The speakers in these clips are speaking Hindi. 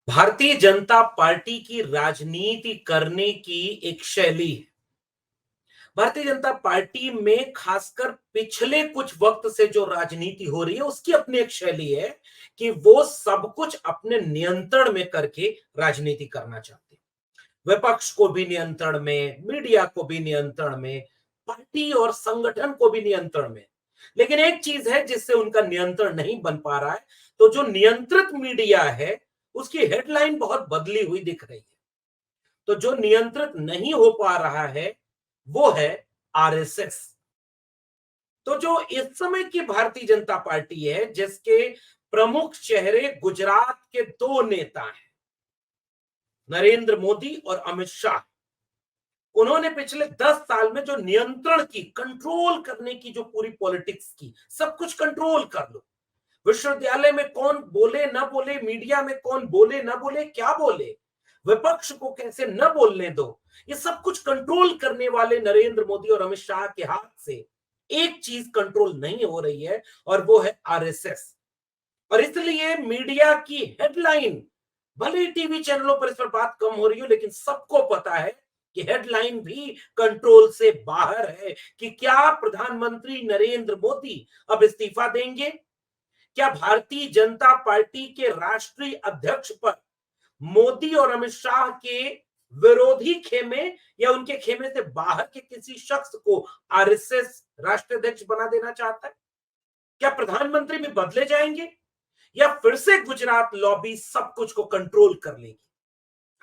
भारतीय जनता पार्टी की राजनीति करने की एक शैली है। भारतीय जनता पार्टी में खासकर पिछले कुछ वक्त से जो राजनीति हो रही है उसकी अपनी एक शैली है कि वो सब कुछ अपने नियंत्रण में करके राजनीति करना चाहते हैं। विपक्ष को भी नियंत्रण में, मीडिया को भी नियंत्रण में, पार्टी और संगठन को भी नियंत्रण में। लेकिन एक चीज है जिससे उनका नियंत्रण नहीं बन पा रहा है। तो जो नियंत्रित मीडिया है उसकी हेडलाइन बहुत बदली हुई दिख रही है। तो जो नियंत्रित नहीं हो पा रहा है वो है आरएसएस। तो जो इस समय की भारतीय जनता पार्टी है जिसके प्रमुख चेहरे गुजरात के दो नेता हैं, नरेंद्र मोदी और अमित शाह। उन्होंने पिछले 10 साल में जो नियंत्रण की, कंट्रोल करने की जो पूरी पॉलिटिक्स की, सब कुछ कंट्रोल कर लो। विश्वविद्यालय में कौन बोले ना बोले, मीडिया में कौन बोले ना बोले, क्या बोले, विपक्ष को कैसे न बोलने दो, ये सब कुछ कंट्रोल करने वाले नरेंद्र मोदी और अमित शाह के हाथ से एक चीज कंट्रोल नहीं हो रही है और वो है आरएसएस। और इसलिए मीडिया की हेडलाइन, भले ही टीवी चैनलों पर इस पर बात कम हो रही हो, लेकिन सबको पता है कि हेडलाइन भी कंट्रोल से बाहर है कि क्या प्रधानमंत्री नरेंद्र मोदी अब इस्तीफा देंगे? क्या भारतीय जनता पार्टी के राष्ट्रीय अध्यक्ष पर मोदी और अमित शाह के विरोधी खेमे या उनके खेमे से बाहर के किसी शख्स को आरएसएस राष्ट्रीय अध्यक्ष बना देना चाहता है? क्या प्रधानमंत्री भी बदले जाएंगे या फिर से गुजरात लॉबी सब कुछ को कंट्रोल कर लेगी?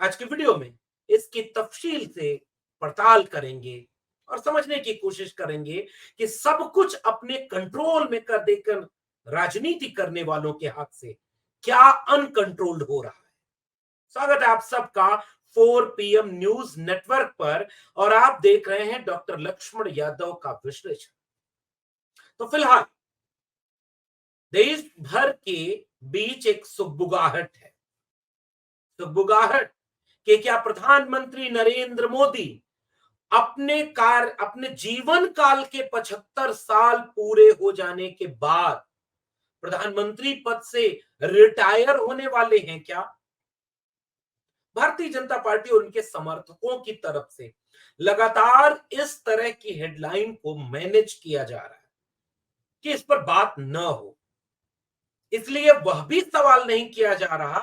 आज की वीडियो में इसकी तफसील से पड़ताल करेंगे और समझने की कोशिश करेंगे कि सब कुछ अपने कंट्रोल में कर देकर राजनीति करने वालों के हाथ से क्या अनकंट्रोल्ड हो रहा है। स्वागत है आप सबका 4 पीएम न्यूज नेटवर्क पर और आप देख रहे हैं डॉक्टर लक्ष्मण यादव का विश्लेषण। तो फिलहाल देश भर के बीच एक सुगबुगाहट है। सुगबुगाहट कि क्या प्रधानमंत्री नरेंद्र मोदी अपने जीवन काल के 75 साल पूरे हो जाने के बाद प्रधानमंत्री पद से रिटायर होने वाले हैं क्या? भारतीय जनता पार्टी और उनके समर्थकों की तरफ से लगातार इस तरह की हेडलाइन को मैनेज किया जा रहा है कि इस पर बात न हो। इसलिए वह भी सवाल नहीं किया जा रहा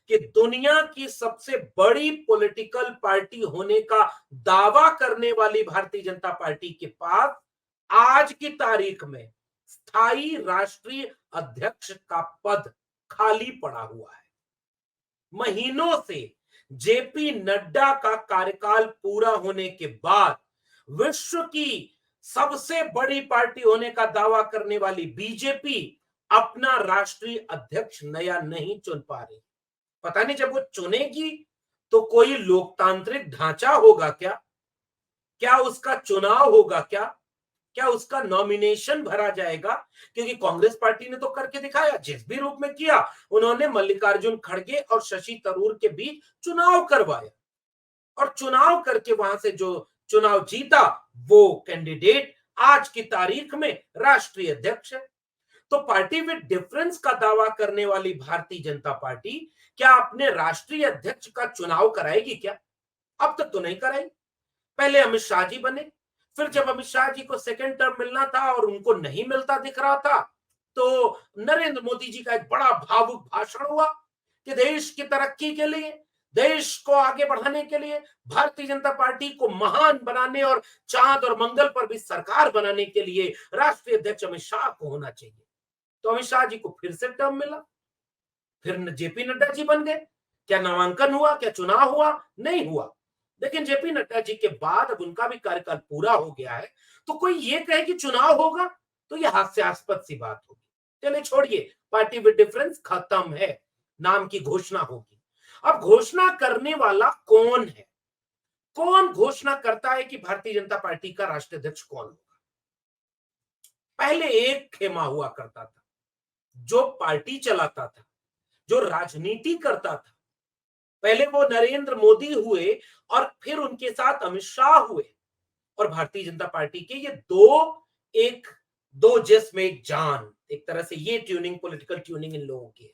कि दुनिया की सबसे बड़ी पॉलिटिकल पार्टी होने का दावा करने वाली भारतीय जनता पार्टी के पास आज की तारीख में स्थायी राष्ट्रीय अध्यक्ष का पद खाली पड़ा हुआ है। महीनों से जेपी नड्डा का कार्यकाल पूरा होने के बाद विश्व की सबसे बड़ी पार्टी होने का दावा करने वाली बीजेपी अपना राष्ट्रीय अध्यक्ष नया नहीं चुन पा रही। पता नहीं जब वो चुनेगी तो कोई लोकतांत्रिक ढांचा होगा क्या? क्या उसका चुनाव होगा क्या? क्या उसका नॉमिनेशन भरा जाएगा? क्योंकि कांग्रेस पार्टी ने तो करके दिखाया, जिस भी रूप में किया उन्होंने मल्लिकार्जुन खड़गे और शशि थरूर के बीच चुनाव करवाया और चुनाव करके वहां से जो चुनाव जीता वो कैंडिडेट आज की तारीख में राष्ट्रीय अध्यक्ष है। तो पार्टी विद डिफरेंस का दावा करने वाली भारतीय जनता पार्टी क्या अपने राष्ट्रीय अध्यक्ष का चुनाव कराएगी क्या? अब तक तो नहीं कराई। पहले अमित शाह जी बने, फिर जब अमित शाह जी को सेकंड टर्म मिलना था और उनको नहीं मिलता दिख रहा था तो नरेंद्र मोदी जी का एक बड़ा भावुक भाषण हुआ कि देश की तरक्की के लिए, देश को आगे बढ़ाने के लिए, भारतीय जनता पार्टी को महान बनाने और चांद और मंगल पर भी सरकार बनाने के लिए राष्ट्रीय अध्यक्ष अमित शाह को होना चाहिए। तो अमित शाह जी को फिर से टर्म मिला, फिर जेपी नड्डा जी बन गए। क्या नामांकन हुआ? क्या चुनाव हुआ? नहीं हुआ। लेकिन जेपी नड्डा जी के बाद अब उनका भी कार्यकाल पूरा हो गया है तो कोई ये कहे कि चुनाव होगा तो ये हास्यास्पद सी बात होगी। चलिए छोड़िए, पार्टी विद डिफरेंस खत्म है, नाम की घोषणा होगी। अब घोषणा करने वाला कौन है? कौन घोषणा करता है कि भारतीय जनता पार्टी का राष्ट्रीय अध्यक्ष कौन होगा? पहले एक खेमा हुआ करता था जो पार्टी चलाता था, जो राजनीति करता था। पहले वो नरेंद्र मोदी हुए और फिर उनके साथ अमित शाह हुए और भारतीय जनता पार्टी के ये एक दो जिस्म एक जान, एक तरह से ये ट्यूनिंग, पॉलिटिकल ट्यूनिंग इन लोगों की है।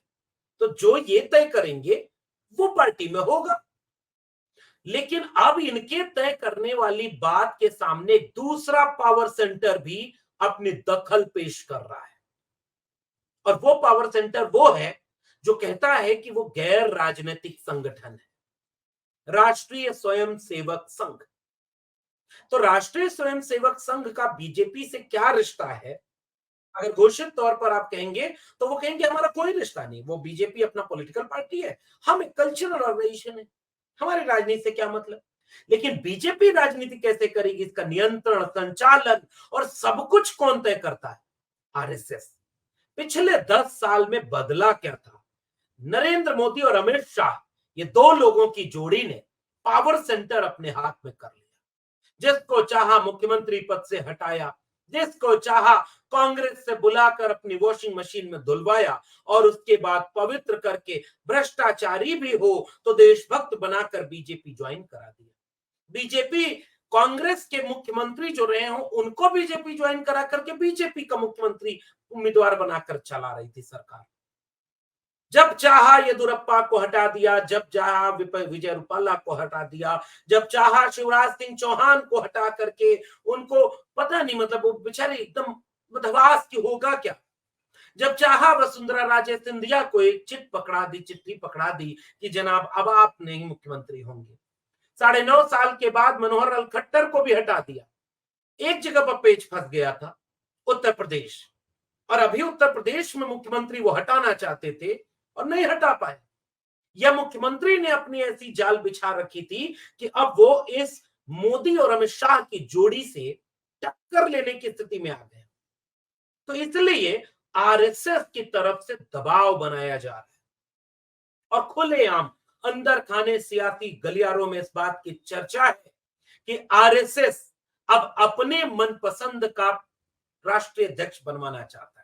तो जो ये तय करेंगे वो पार्टी में होगा। लेकिन अब इनके तय करने वाली बात के सामने दूसरा पावर सेंटर भी अपनी दखल पेश कर रहा है, और वो पावर सेंटर वो है जो कहता है कि वो गैर राजनीतिक संगठन है, राष्ट्रीय स्वयंसेवक संघ। तो राष्ट्रीय स्वयंसेवक संघ का बीजेपी से क्या रिश्ता है? अगर घोषित तौर पर आप कहेंगे तो वो कहेंगे हमारा कोई रिश्ता नहीं, वो बीजेपी अपना पॉलिटिकल पार्टी है, हम एक कल्चरल ऑर्गेनाइजेशन है, हमारी राजनीति से क्या मतलब। लेकिन बीजेपी राजनीति कैसे करेगी, इसका नियंत्रण, संचालन और सब कुछ कौन तय करता है? आरएसएस। पिछले 10 साल में बदला क्या था? नरेंद्र मोदी और अमित शाह, ये दो लोगों की जोड़ी ने पावर सेंटर अपने हाथ में कर लिया। जिसको चाहा मुख्यमंत्री पद से हटाया, जिसको चाहा कांग्रेस से बुलाकर अपनी वॉशिंग मशीन में धुलवाया, और उसके बाद पवित्र करके भ्रष्टाचारी भी हो तो देशभक्त बनाकर बीजेपी ज्वाइन करा दिया। बीजेपी कांग्रेस के मुख्यमंत्री जो रहे हो उनको बीजेपी ज्वाइन करा करके बीजेपी का मुख्यमंत्री उम्मीदवार बनाकर चला रही थी सरकार। जब चाहा येदुरप्पा को हटा दिया, जब चाहा विजय रूपाला को हटा दिया, जब चाहा शिवराज सिंह चौहान को हटा करके उनको पता नहीं, मतलब वो बेचारे एकदम बदहवास की होगा क्या। जब चाहा वसुंधरा राजे सिंधिया को एक चिट्ठी पकड़ा दी कि जनाब अब आप नहीं मुख्यमंत्री होंगे। 9.5 साल के बाद मनोहर लाल खट्टर को भी हटा दिया। एक जगह पर पेच फंस गया था, उत्तर प्रदेश, और अभी उत्तर प्रदेश में मुख्यमंत्री वो हटाना चाहते थे और नहीं हटा पाए। या मुख्यमंत्री ने अपनी ऐसी जाल बिछा रखी थी कि अब वो इस मोदी और अमित शाह की जोड़ी से टक्कर लेने की स्थिति में आ गए। तो इसलिए आरएसएस की तरफ से दबाव बनाया जा रहा है, और खुलेआम अंदर खाने सियासी गलियारों में इस बात की चर्चा है कि आरएसएस अब अपने मनपसंद का राष्ट्रीय अध्यक्ष बनवाना चाहता है।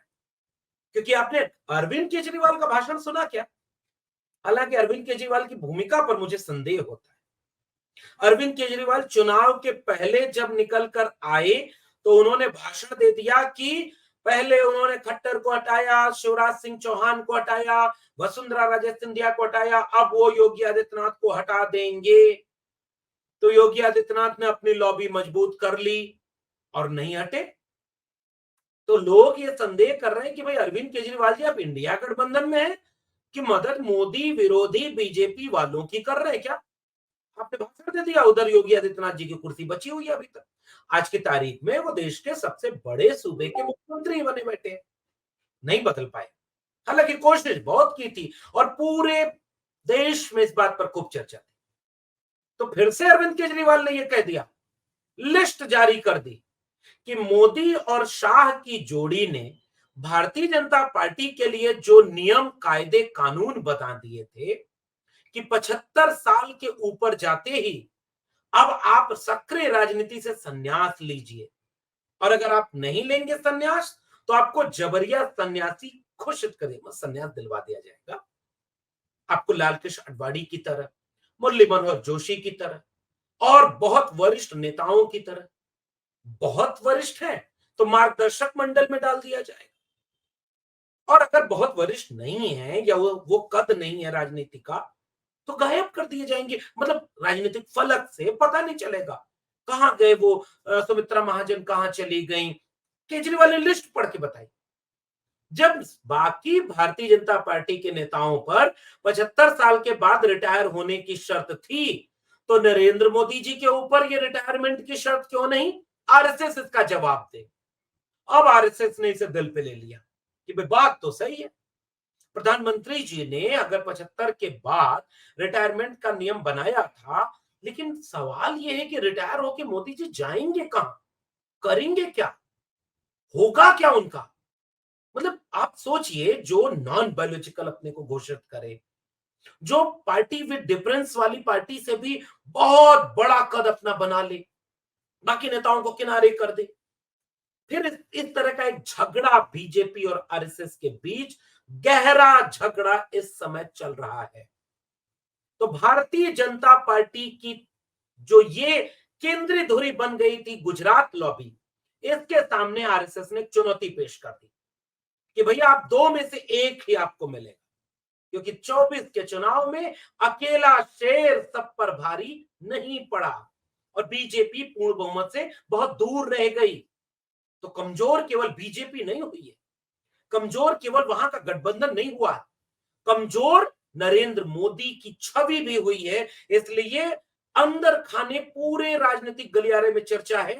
क्योंकि आपने अरविंद केजरीवाल का भाषण सुना क्या? हालांकि अरविंद केजरीवाल की भूमिका पर मुझे संदेह होता है। अरविंद केजरीवाल चुनाव के पहले जब निकल कर आए तो उन्होंने भाषण दे दिया कि पहले उन्होंने खट्टर को हटाया, शिवराज सिंह चौहान को हटाया, वसुंधरा राजे सिंधिया को हटाया, अब वो योगी आदित्यनाथ को हटा देंगे। तो योगी आदित्यनाथ ने अपनी लॉबी मजबूत कर ली और नहीं हटे। तो लोग ये संदेह कर रहे हैं कि भाई अरविंद केजरीवाल जी आप इंडिया गठबंधन में हैं कि मदद मोदी विरोधी बीजेपी वालों की कर रहे हैं क्या? आपने भाषण दे दिया, उधर योगी आदित्यनाथ जी की कुर्सी बची हुई है अभी तक। आज की तारीख में वो देश के सबसे बड़े सूबे के मुख्यमंत्री बने बैठे हैं, नहीं बदल पाए। हालांकि कोशिश बहुत की थी और पूरे देश में इस बात पर खूब चर्चा थी। तो फिर से अरविंद केजरीवाल ने यह कह दिया, लिस्ट जारी कर दी कि मोदी और शाह की जोड़ी ने भारतीय जनता पार्टी के लिए जो नियम कायदे कानून बता दिए थे कि 75 साल के ऊपर जाते ही अब आप सक्रिय राजनीति से संन्यास लीजिए, और अगर आप नहीं लेंगे संन्यास तो आपको जबरिया सन्यासी घोषित करेगा, संन्यास दिलवा दिया जाएगा। आपको लाल कृष्ण आडवाणी की तरह, मुरली मनोहर जोशी की तरह और बहुत वरिष्ठ नेताओं की तरह, बहुत वरिष्ठ है तो मार्गदर्शक मंडल में डाल दिया जाएगा, और अगर बहुत वरिष्ठ नहीं है या वो कद नहीं है राजनीति का तो गायब कर दिए जाएंगे। मतलब राजनीतिक फलक से पता नहीं चलेगा कहां गए वो, सुमित्रा महाजन कहां चली गई। केजरीवाल ने लिस्ट पढ़ के बताई। जब बाकी भारतीय जनता पार्टी के नेताओं पर 75 साल के बाद रिटायर होने की शर्त थी, तो नरेंद्र मोदी जी के ऊपर ये रिटायरमेंट की शर्त क्यों नहीं? आरएसएस इसका जवाब दे। अब आरएसएस ने इसे दिल पे ले लिया कि भाई बात तो सही है, प्रधानमंत्री जी ने अगर 75 के बाद रिटायरमेंट का नियम बनाया था, लेकिन सवाल यह है कि रिटायर होके मोदी जी जाएंगे कहां, करेंगे क्या, होगा क्या उनका। मतलब आप सोचिए, जो नॉन बायोलॉजिकल अपने को घोषित करे, जो पार्टी विद डिफरेंस वाली पार्टी से भी बहुत बड़ा कद अपना बना ले, बाकी नेताओं को किनारे कर दे, फिर इस तरह का एक झगड़ा बीजेपी और आरएसएस के बीच, गहरा झगड़ा इस समय चल रहा है। तो भारतीय जनता पार्टी की जो ये केंद्रीय धुरी बन गई थी गुजरात लॉबी, इसके सामने आरएसएस ने चुनौती पेश कर दी कि भैया आप दो में से एक ही आपको मिलेगा। क्योंकि 24 के चुनाव में अकेला शेर सब पर भारी नहीं पड़ा और बीजेपी पूर्ण बहुमत से बहुत दूर रह गई। तो कमजोर केवल बीजेपी नहीं हुई है, कमजोर केवल वहां का गठबंधन नहीं हुआ है, कमजोर नरेंद्र मोदी की छवि भी हुई है। इसलिए अंदर खाने पूरे राजनीतिक गलियारे में चर्चा है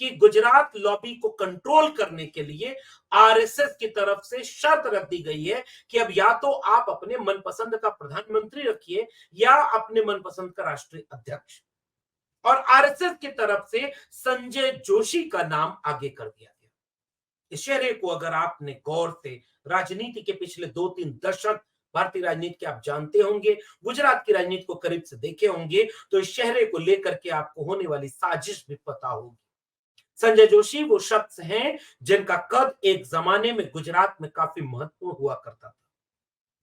कि गुजरात लॉबी को कंट्रोल करने के लिए आरएसएस की तरफ से शर्त रख दी गई है कि अब या तो आप अपने मनपसंद का प्रधानमंत्री रखिए या अपने मनपसंद का राष्ट्रीय अध्यक्ष। और आरएसएस की तरफ से संजय जोशी का नाम आगे कर दिया गया। इस चेहरे को अगर आपने गौर से राजनीति के पिछले 2-3 दशक भारतीय राजनीति के आप जानते होंगे, गुजरात की राजनीति को करीब से देखे होंगे, तो इस चेहरे को लेकर के आपको होने वाली साजिश भी पता होगी। संजय जोशी वो शख्स हैं जिनका कद एक जमाने में गुजरात में काफी महत्वपूर्ण हुआ करता था,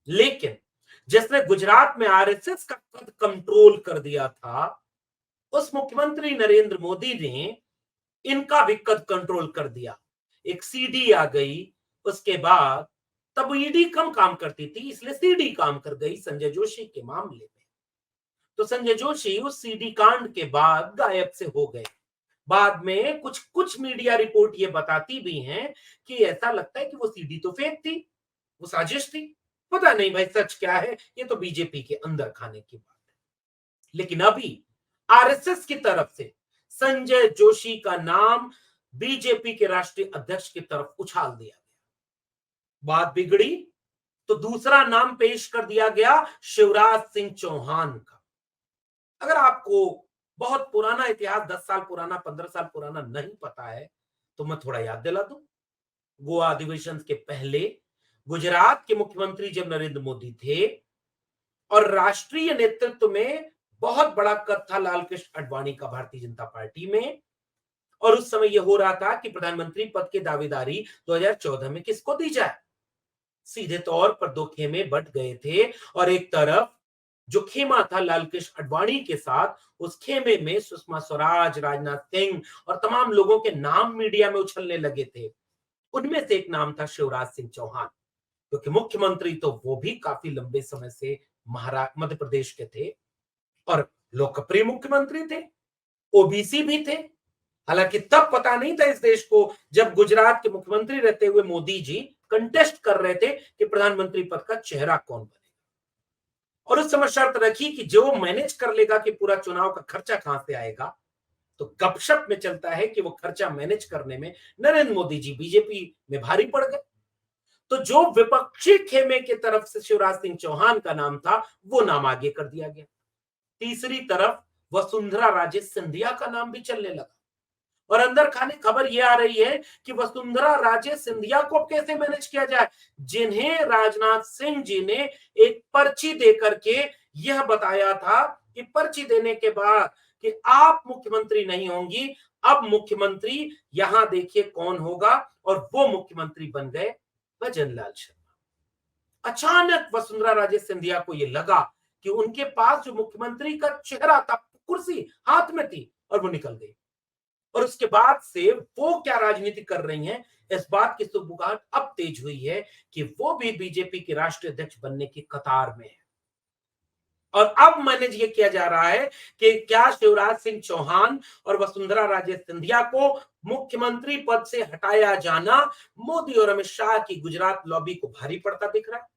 लेकिन जिसने गुजरात में आरएसएस का कद कंट्रोल कर दिया था, उस मुख्यमंत्री नरेंद्र मोदी ने इनका भी कद कंट्रोल कर दिया। एक सीडी आ गई, उसके बाद तब ईडी कम काम करती थी, इसलिए सीडी काम कर गई संजय जोशी के मामले में। तो संजय जोशी उस सीडी कांड के बाद गायब से हो गए। बाद में कुछ कुछ मीडिया रिपोर्ट ये बताती भी हैं कि ऐसा लगता है कि वो सीडी तो फेक थी, वो साजिश थी। पता नहीं भाई सच क्या है, ये तो बीजेपी के अंदर खाने की बात है। लेकिन अभी आरएसएस की तरफ से संजय जोशी का नाम बीजेपी के राष्ट्रीय अध्यक्ष की तरफ उछाल दिया गया। बात बिगड़ी तो दूसरा नाम पेश कर दिया गया शिवराज सिंह चौहान का। अगर आपको बहुत पुराना इतिहास 10 साल पुराना 15 साल पुराना नहीं पता है तो मैं थोड़ा याद दिला दूं। गोवा अधिवेशन के पहले गुजरात के मुख्यमंत्री जब नरेंद्र मोदी थे और राष्ट्रीय नेतृत्व में बहुत बड़ा कद था लाल कृष्ण आडवाणी का भारतीय जनता पार्टी में, और उस समय यह हो रहा था कि प्रधानमंत्री पद की दावेदारी 2014 में किसको दी जाए। सीधे तौर पर दो खेमे बंट गए थे और एक तरफ जो खेमा था लाल कृष्ण आडवाणी के साथ, उस खेमे में सुषमा स्वराज, राजनाथ सिंह और तमाम लोगों के नाम मीडिया में उछलने लगे थे। उनमें से एक नाम था शिवराज सिंह चौहान, क्योंकि मुख्यमंत्री तो वो भी काफी लंबे समय से मध्य प्रदेश के थे और लोकप्रिय मुख्यमंत्री थे, ओबीसी भी थे। हालांकि तब पता नहीं था इस देश को, जब गुजरात के मुख्यमंत्री रहते हुए मोदी जी कंटेस्ट कर रहे थे कि प्रधानमंत्री पद का चेहरा कौन बनेगा। और उस समय शर्त रखी कि जो मैनेज कर लेगा कि पूरा चुनाव का खर्चा कहां से आएगा, तो गपशप में चलता है कि वो खर्चा मैनेज करने में नरेंद्र मोदी जी बीजेपी में भारी पड़ गए। तो जो विपक्षी खेमे की तरफ से शिवराज सिंह चौहान का नाम था, वो नाम आगे कर दिया गया। तीसरी तरफ वसुंधरा राजे सिंधिया का नाम भी चलने लगा और अंदर खाने खबर यह आ रही है कि वसुंधरा राजे सिंधिया को कैसे मैनेज किया जाए, जिन्हें राजनाथ सिंह जी ने एक पर्ची देकर के यह बताया था कि पर्ची देने के बाद कि आप मुख्यमंत्री नहीं होंगी, अब मुख्यमंत्री यहां देखिए कौन होगा, और वो मुख्यमंत्री बन गए भजनलाल शर्मा। अचानक वसुंधरा राजे सिंधिया को यह लगा कि उनके पास जो मुख्यमंत्री का चेहरा था, कुर्सी हाथ में थी और वो निकल गई। और उसके बाद से वो क्या राजनीति कर रही हैं, इस बात की सुगबुगाहट अब तेज हुई है कि वो भी बीजेपी के राष्ट्रीय अध्यक्ष बनने की कतार में है। और अब मैनेज ये किया जा रहा है कि क्या शिवराज सिंह चौहान और वसुंधरा राजे सिंधिया को मुख्यमंत्री पद से हटाया जाना मोदी और अमित शाह की गुजरात लॉबी को भारी पड़ता दिख रहा है।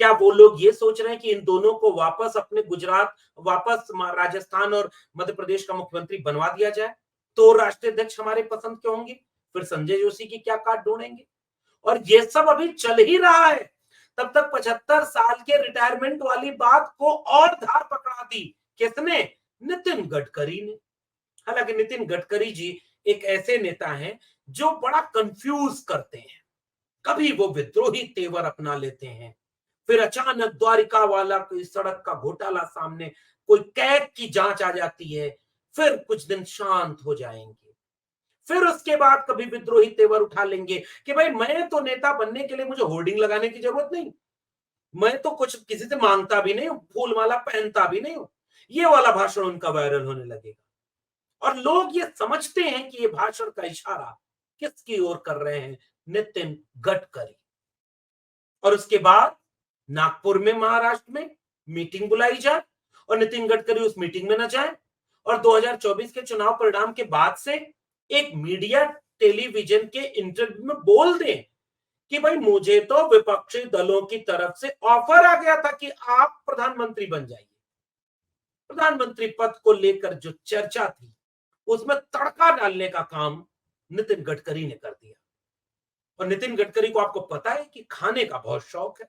क्या वो लोग ये सोच रहे हैं कि इन दोनों को वापस अपने गुजरात, वापस राजस्थान और मध्य प्रदेश का मुख्यमंत्री बनवा दिया जाए, तो राष्ट्रीय अध्यक्ष हमारे पसंद के होंगे, फिर संजय जोशी की क्या काट ढूंढेंगे। और ये सब अभी चल ही रहा है, तब तक 75 साल के रिटायरमेंट वाली बात को और धार पकड़ा दी किसने? नितिन गडकरी ने। हालांकि नितिन गडकरी जी एक ऐसे नेता हैं जो बड़ा कंफ्यूज करते हैं। कभी वो विद्रोही तेवर अपना लेते हैं, फिर अचानक द्वारिका वाला कोई सड़क का घोटाला सामने, कोई कैग की जांच आ जाती है, फिर कुछ दिन शांत हो जाएंगे, फिर उसके बाद कभी विद्रोही तेवर उठा लेंगे कि भाई मैं तो नेता बनने के लिए मुझे होर्डिंग लगाने की जरूरत नहीं, मैं तो कुछ किसी से मांगता भी नहीं हूं, फूल माला पहनता भी नहीं हूं। ये वाला भाषण उनका वायरल होने लगेगा और लोग ये समझते हैं कि ये भाषण का इशारा किसकी ओर कर रहे हैं? नितिन गडकरी। और उसके बाद नागपुर में महाराष्ट्र में मीटिंग बुलाई जाए और नितिन गडकरी उस मीटिंग में न जाए, और 2024 के चुनाव परिणाम के बाद से एक मीडिया टेलीविजन के इंटरव्यू में बोल दें कि भाई मुझे तो विपक्षी दलों की तरफ से ऑफर आ गया था कि आप प्रधानमंत्री बन जाइए। प्रधानमंत्री पद को लेकर जो चर्चा थी उसमें तड़का डालने का काम नितिन गडकरी ने कर दिया। और नितिन गडकरी को आपको पता है कि खाने का बहुत शौक है।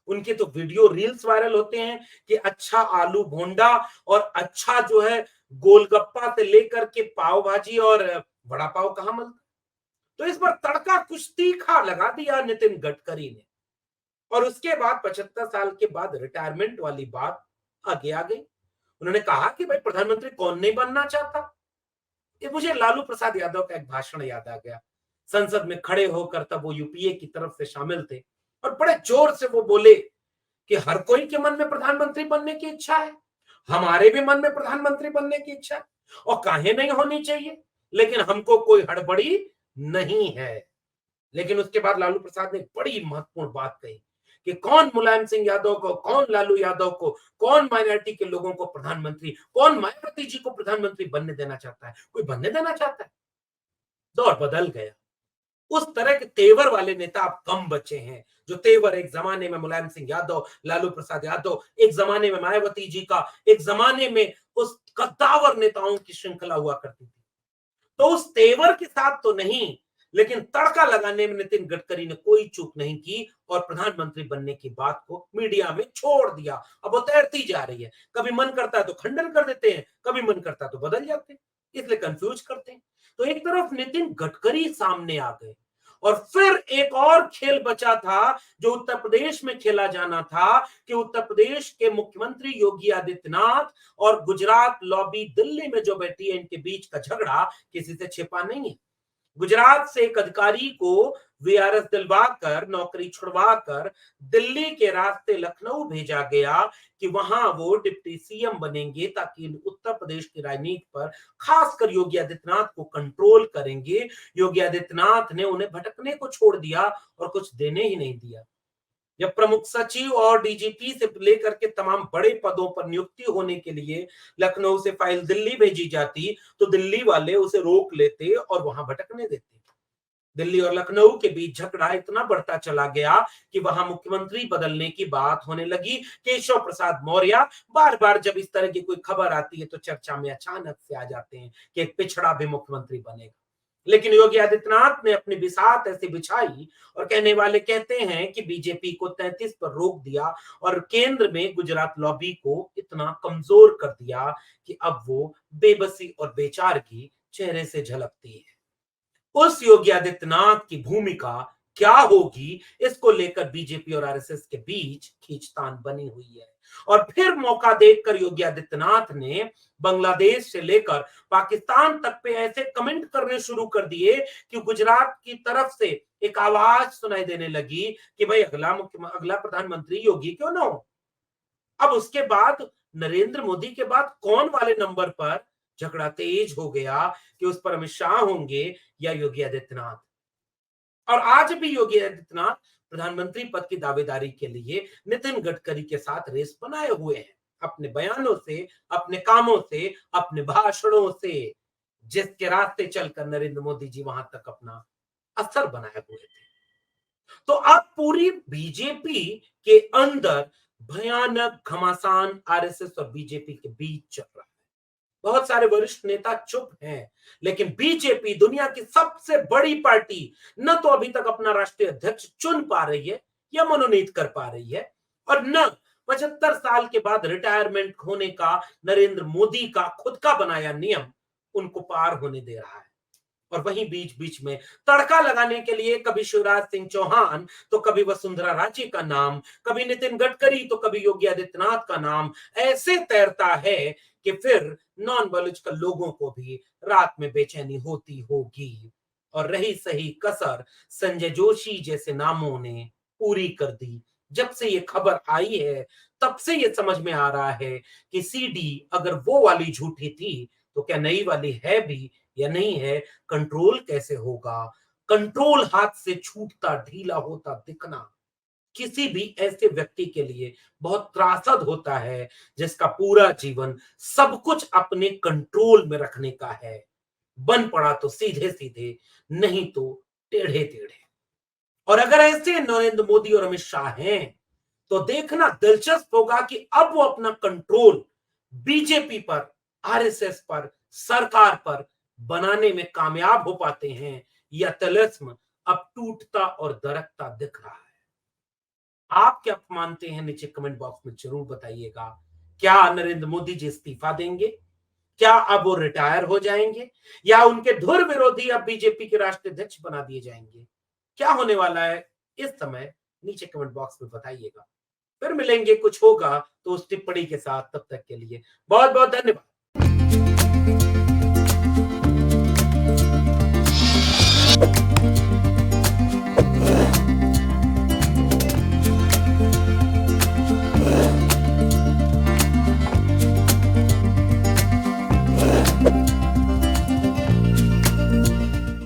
उनके तो वीडियो रील्स वायरल होते हैं कि अच्छा आलू भोंडा और अच्छा जो है गोलगप्पा से लेकर के पाव भाजी और वड़ा पाव कहां मिलता। तो इस बार तड़का कुछ तीखा लगा दिया नितिन गडकरी ने, और उसके बाद 75 साल के बाद रिटायरमेंट वाली बात आगे आ गई। उन्होंने कहा कि भाई प्रधानमंत्री कौन नहीं बनना चाहता। ये मुझे लालू प्रसाद यादव का एक भाषण याद आ गया। संसद में खड़े होकर, तब वो यूपीए की तरफ से शामिल थे, और बड़े जोर से वो बोले कि हर कोई के मन में प्रधानमंत्री बनने की इच्छा है, हमारे भी मन में प्रधानमंत्री बनने की इच्छा है, और काहे नहीं होनी चाहिए, लेकिन हमको कोई हड़बड़ी नहीं है। लेकिन उसके बाद लालू प्रसाद ने बड़ी महत्वपूर्ण बात कही कि कौन मुलायम सिंह यादव को, कौन लालू यादव को, कौन माइनॉरिटी के लोगों को प्रधानमंत्री, कौन मायावती जी को प्रधानमंत्री बनने देना चाहता है? कोई बनने देना चाहता है? दौर बदल गया। उस तरह के तेवर वाले नेता अब कम बचे हैं। जो तेवर एक जमाने में मुलायम सिंह यादव, लालू प्रसाद यादव, एक जमाने में मायावती जी का, एक जमाने में उस कद्दावर नेताओं की श्रृंखला हुआ करती थी, तो उस तेवर के साथ तो नहीं, लेकिन तड़का लगाने में नितिन गडकरी ने कोई चूक नहीं की और प्रधानमंत्री बनने की बात को मीडिया में छोड़ दिया। अब वो तैरती जा रही है। कभी मन करता है तो खंडन कर देते हैं, कभी मन करता है तो बदल जाते हैं, इसलिए कंफ्यूज करते हैं। तो एक तरफ नितिन गडकरी सामने आ गए, और फिर एक और खेल बचा था जो उत्तर प्रदेश में खेला जाना था कि उत्तर प्रदेश के मुख्यमंत्री योगी आदित्यनाथ और गुजरात लॉबी दिल्ली में जो बैठी है, इनके बीच का झगड़ा किसी से छिपा नहीं है। गुजरात से एक अधिकारी को वीआरएस दिलवाकर, नौकरी छुड़वाकर दिल्ली के रास्ते लखनऊ भेजा गया कि वहां वो डिप्टी सीएम बनेंगे, ताकि उत्तर प्रदेश की राजनीति पर खासकर योगी आदित्यनाथ को कंट्रोल करेंगे। योगी आदित्यनाथ ने उन्हें भटकने को छोड़ दिया और कुछ देने ही नहीं दिया। जब प्रमुख सचिव और डीजीपी से लेकर के तमाम बड़े पदों पर नियुक्ति होने के लिए लखनऊ से फाइल दिल्ली भेजी जाती, तो दिल्ली वाले उसे रोक लेते और वहां भटकने देते। दिल्ली और लखनऊ के बीच झगड़ा इतना बढ़ता चला गया कि वहां मुख्यमंत्री बदलने की बात होने लगी। केशव प्रसाद मौर्य बार बार जब इस तरह की कोई खबर आती है तो चर्चा में अचानक से आ जाते हैं कि एक पिछड़ा भी मुख्यमंत्री बनेगा। लेकिन योगी आदित्यनाथ ने अपनी बिसात ऐसी बिछाई, और कहने वाले कहते हैं कि बीजेपी को 33 पर रोक दिया और केंद्र में गुजरात लॉबी को इतना कमजोर कर दिया कि अब वो बेबसी और बेचारगी चेहरे से झलकती है। उस योगी आदित्यनाथ की भूमिका क्या होगी, इसको लेकर बीजेपी और आरएसएस के बीच खींचतान बनी हुई है। और फिर मौका देखकर योगी आदित्यनाथ ने बांग्लादेश से लेकर पाकिस्तान तक पे ऐसे कमेंट करने शुरू कर दिए कि गुजरात की तरफ से एक आवाज सुनाई देने लगी कि भाई अगला प्रधानमंत्री योगी क्यों ना हो। अब उसके बाद नरेंद्र मोदी के बाद कौन वाले नंबर पर झगड़ा तेज हो गया कि उस पर अमित शाह होंगे या योगी आदित्यनाथ। और आज भी योगी आदित्यनाथ प्रधानमंत्री पद की दावेदारी के लिए नितिन गडकरी के साथ रेस बनाए हुए हैं, अपने बयानों से, अपने कामों से, अपने भाषणों से, जिसके रास्ते चलकर नरेंद्र मोदी जी वहां तक अपना असर बनाए हुए थे। तो अब पूरी बीजेपी के अंदर भयानक घमासान आरएसएस और बीजेपी के बीच चल रहा है। बहुत सारे वरिष्ठ नेता चुप हैं, लेकिन बीजेपी दुनिया की सबसे बड़ी पार्टी न तो अभी तक अपना राष्ट्रीय अध्यक्ष चुन पा रही है या मनोनीत कर पा रही है, और न 75 साल के बाद रिटायरमेंट होने का नरेंद्र मोदी का खुद का बनाया नियम उनको पार होने दे रहा है। और वहीं बीच बीच में तड़का लगाने के लिए कभी शिवराज सिंह चौहान तो कभी वसुंधरा राजे का नाम, कभी नितिन गडकरी तो कभी योगी आदित्यनाथ का नाम ऐसे तैरता है कि फिर नॉन बायोलॉजिकल लोगों को भी रात में बेचैनी होती होगी। और रही सही कसर संजय जोशी जैसे नामों ने पूरी कर दी। जब से ये खबर आई है तब से ये समझ में आ रहा है कि सीडी अगर वो वाली झूठी थी तो क्या नई वाली है भी या नहीं है। कंट्रोल कैसे होगा, कंट्रोल हाथ से छूटता ढीला होता दिखना, किसी भी ऐसे व्यक्ति के लिए बहुत त्रासद होता है जिसका पूरा जीवन सब कुछ अपने कंट्रोल में रखने का है। बन पड़ा तो सीधे सीधे, नहीं तो टेढ़े टेढ़े। और अगर ऐसे नरेंद्र मोदी और अमित शाह हैं तो देखना दिलचस्प होगा कि अब वो अपना कंट्रोल बीजेपी पर, आरएसएस पर, सरकार पर बनाने में कामयाब हो पाते हैं या तिलिस्म अब टूटता और दरकता दिख रहा है। आप क्या मानते हैं नीचे कमेंट बॉक्स में जरूर बताइएगा। क्या नरेंद्र मोदी जी इस्तीफा देंगे? क्या अब वो रिटायर हो जाएंगे या उनके धुर विरोधी अब बीजेपी के राष्ट्रीय अध्यक्ष बना दिए जाएंगे? क्या होने वाला है इस समय नीचे कमेंट बॉक्स में बताइएगा। फिर मिलेंगे कुछ होगा तो उस टिप्पणी के साथ, तब तक के लिए बहुत बहुत धन्यवाद।